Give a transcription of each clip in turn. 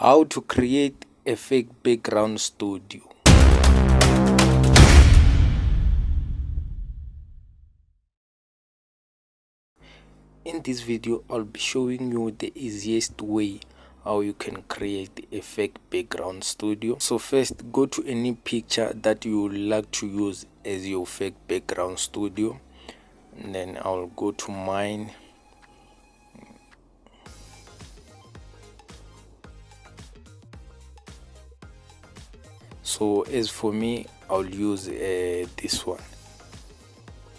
How to create a fake background studio. In this video, I'll be showing you the easiest way how you can create a fake background studio. So first, go to any picture that you would like to use as your fake background studio, and then I'll go to mine. So as for me, I'll use this one.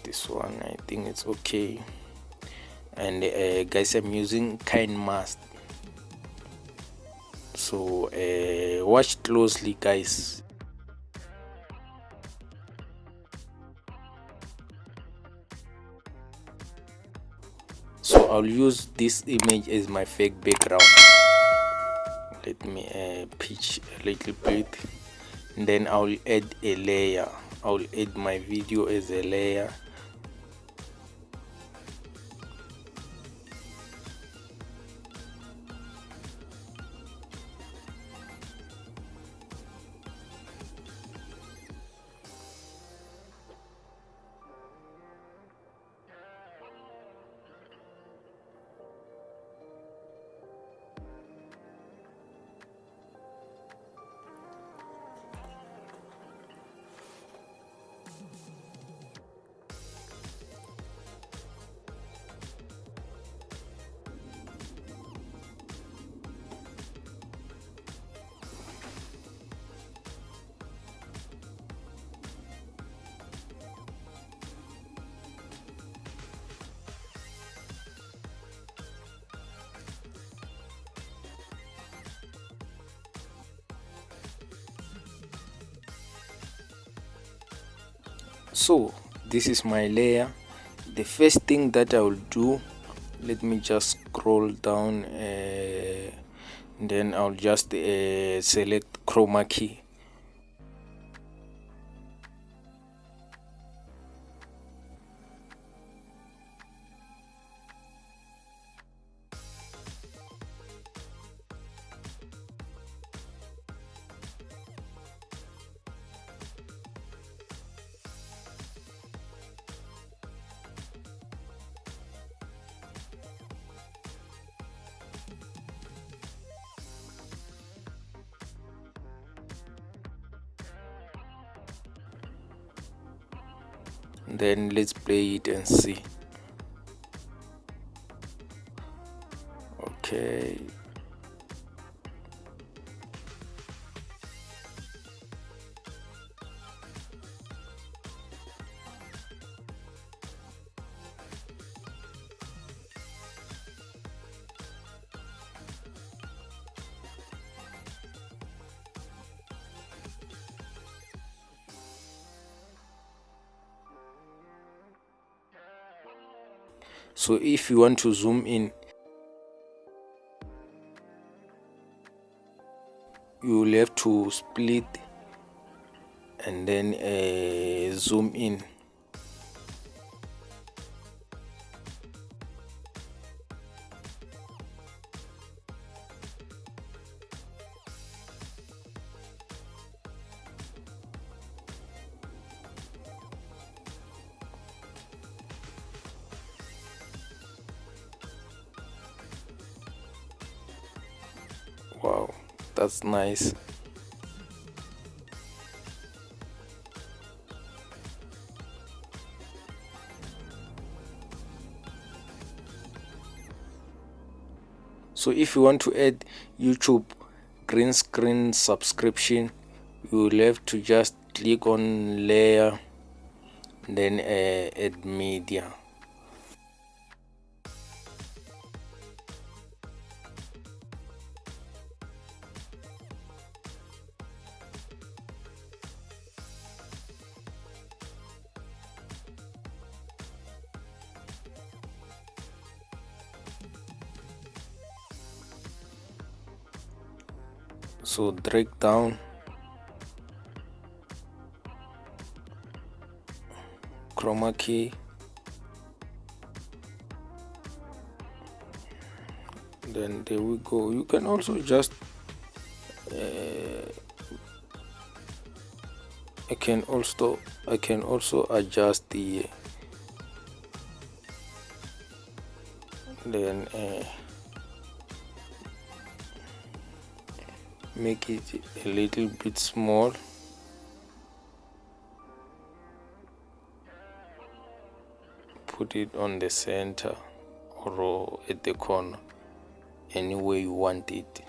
I think it's okay. And guys, I'm using Kinemaster. So watch closely, guys. So I'll use this image as my fake background. Let me pitch a little bit, and then I'll add a layer. I'll add my video as a layer. So this is my layer. The first thing that I will do, let me just scroll down, then I'll just select Chroma key. Then let's play it and see. Okay. So if you want to zoom in, you will have to split and then zoom in. Wow, that's nice. So if you want to add YouTube green screen subscription, you will have to just click on layer, then add media. So drag down, Chroma key, then there we go. You can also just I can also adjust the then make it a little bit small. Put it on the center or at the corner, any way you want it.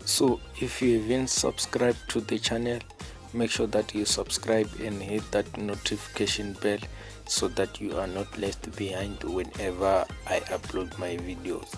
So if you haven't subscribed to the channel, make sure that you subscribe and hit that notification bell so that you are not left behind whenever I upload my videos.